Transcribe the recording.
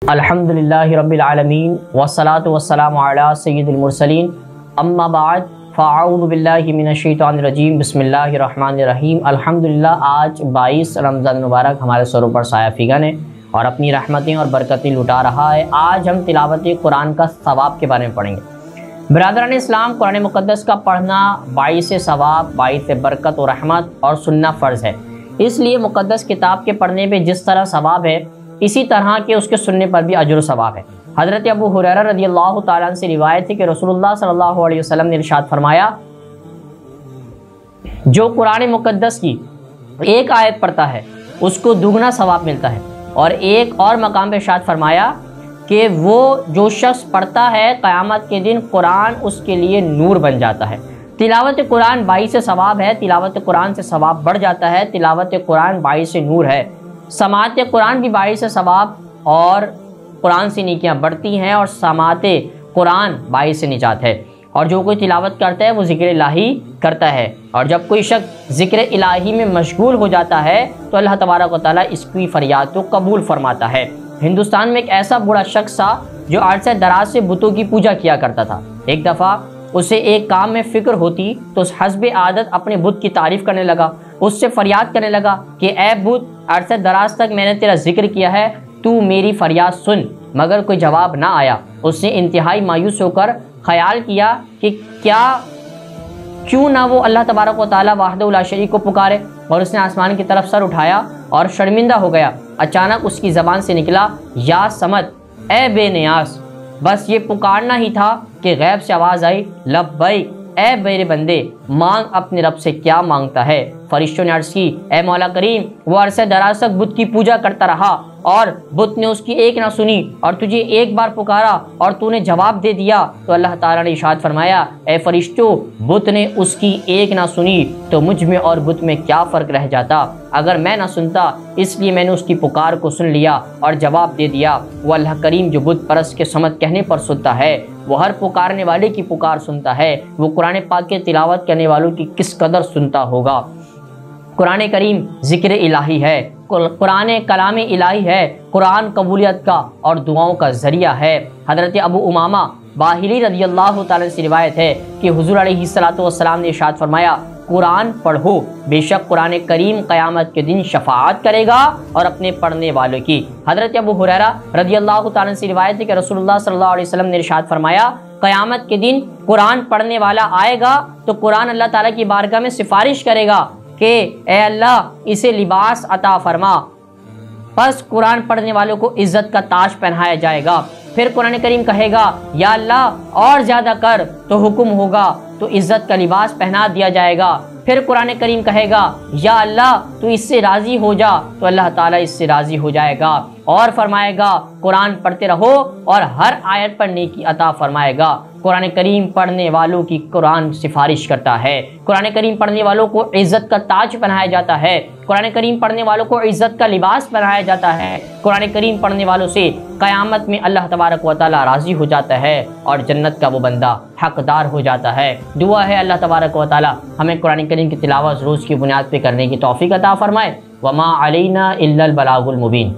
الحمدللہ رب العالمین والصلاة والسلام علی سید المرسلین اما بعد فاعوذ باللہ من الشیطان الرجیم بسم اللہ الرحمن الرحیم۔ الحمدللہ آج 22 رمضان مبارک ہمارے سروں پر سایہ فگن ہے اور اپنی رحمتیں اور برکتیں لٹا رہا ہے۔ آج ہم تلاوت قرآن کا ثواب کے بارے میں پڑھیں گے۔ برادران اسلام، قرآن مقدس کا پڑھنا باعث ثواب، باعث برکت و رحمت اور سننا فرض ہے۔ اس لیے مقدس کتاب کے پڑھنے پہ جس طرح ثواب ہے، اسی طرح کے اس کے سننے پر بھی اجر و ثواب ہے۔ حضرت ابو ہریرہ رضی اللہ تعالیٰ عنہ سے روایت ہے کہ رسول اللہ صلی اللہ علیہ وسلم نے ارشاد فرمایا، جو قرآن مقدس کی ایک آیت پڑھتا ہے اس کو دگنا ثواب ملتا ہے۔ اور ایک اور مقام پہ ارشاد فرمایا کہ وہ جو شخص پڑھتا ہے قیامت کے دن قرآن اس کے لیے نور بن جاتا ہے۔ تلاوت قرآن باعث ثواب ہے، تلاوت قرآن سے ثواب بڑھ جاتا ہے، تلاوت قرآن باعث نور ہے۔ سماعت قرآن بھی باعث ثواب اور قرآن سے نیکیاں بڑھتی ہیں، اور سماعت قرآن باعث نجات ہے۔ اور جو کوئی تلاوت کرتا ہے وہ ذکر الہی کرتا ہے، اور جب کوئی شخص ذکر الہی میں مشغول ہو جاتا ہے تو اللہ تبارک و تعالیٰ اس کی فریاد کو قبول فرماتا ہے۔ ہندوستان میں ایک ایسا بوڑھا شخص تھا جو عرصہ دراز سے بتوں کی پوجا کیا کرتا تھا۔ ایک دفعہ اسے ایک کام میں فکر ہوتی تو اس حسب عادت اپنے بت کی تعریف کرنے لگا، اس سے فریاد کرنے لگا کہ اے بت، عرصہ دراز تک میں نے تیرا ذکر کیا ہے، تو میری فریاد سن، مگر کوئی جواب نہ آیا۔ اس نے انتہائی مایوس ہو کر خیال کیا کہ کیوں نہ وہ اللہ تبارک و تعالیٰ وحدہ لا شریک کو پکارے، اور اس نے آسمان کی طرف سر اٹھایا اور شرمندہ ہو گیا۔ اچانک اس کی زبان سے نکلا، یا صمد، اے بے نیاز۔ بس یہ پکارنا ہی تھا کہ غیب سے آواز آئی، لبیک، اے میرے بندے، مانگ اپنے رب سے کیا مانگتا ہے۔ فرشتوں نے عرض کی، اے مولا کریم، وہ عرصہ دراز تک بت کی پوجا کرتا رہا اور بت نے اس کی ایک نہ سنی، اور تجھے ایک بار پکارا اور تو نے جواب دے دیا۔ تو اللہ تعالیٰ نے ارشاد فرمایا، اے فرشتوں، بت نے اس کی ایک نہ سنی تو مجھ میں اور بت میں کیا فرق رہ جاتا؟ اگر میں نہ سنتا، اس لیے میں نے اس کی پکار کو سن لیا اور جواب دے دیا۔ وہ اللہ کریم جو بت پرست کے صمد کہنے پر سنتا ہے، وہ ہر پکارنے والے کی پکار سنتا ہے، وہ قرآن پاک کے تلاوت کرنے والوں کی کس قدر سنتا ہوگا۔ قرآن کریم ذکر الہی ہے، قرآن کلام الہی ہے، قرآن قبولیت کا اور دعاؤں کا ذریعہ ہے۔ حضرت ابو امامہ باہلی رضی اللہ تعالیٰ سے روایت ہے کہ حضور علیہ السلام نے ارشاد فرمایا، قرآن پڑھو، بے شک قرآن کریم قیامت کے دن شفاعت کرے گا اور اپنے پڑھنے والوں کی۔ حضرت ابو ہریرہ رضی اللہ تعالیٰ سے روایت ہے کہ رسول اللہ صلی اللہ علیہ وسلم نے ارشاد فرمایا، قیامت کے دن قرآن پڑھنے والا آئے گا تو قرآن اللہ تعالیٰ کی بارگاہ میں سفارش کرے گا کہ اے اللہ، اسے لباس عطا فرما۔ پس قرآن پڑھنے والوں کو عزت کا تاج پہنایا جائے گا۔ پھر قرآن کریم کہے گا، یا اللہ اور زیادہ کر، تو حکم ہوگا تو عزت کا لباس پہنا دیا جائے گا۔ پھر قرآن کریم کہے گا، یا اللہ تو اس سے راضی ہو جا، تو اللہ تعالیٰ اس سے راضی ہو جائے گا اور فرمائے گا، قرآن پڑھتے رہو اور ہر آیت پر نیکی عطا فرمائے گا۔ قرآن کریم پڑھنے والوں کی قرآن سفارش کرتا ہے، قرآن کریم پڑھنے والوں کو عزت کا تاج پہنایا جاتا ہے، قرآن کریم پڑھنے والوں کو عزت کا لباس پہنایا جاتا ہے، قرآن کریم پڑھنے والوں سے قیامت میں اللہ تبارک و تعالیٰ راضی ہو جاتا ہے اور جنت کا وہ بندہ حقدار ہو جاتا ہے۔ دعا ہے اللہ تبارک و تعالیٰ ہمیں قرآن کریم کی تلاوت روز کی بنیاد پہ کرنے کی توفیق عطا فرمائے۔ وما علینا الا البلاغ المبین۔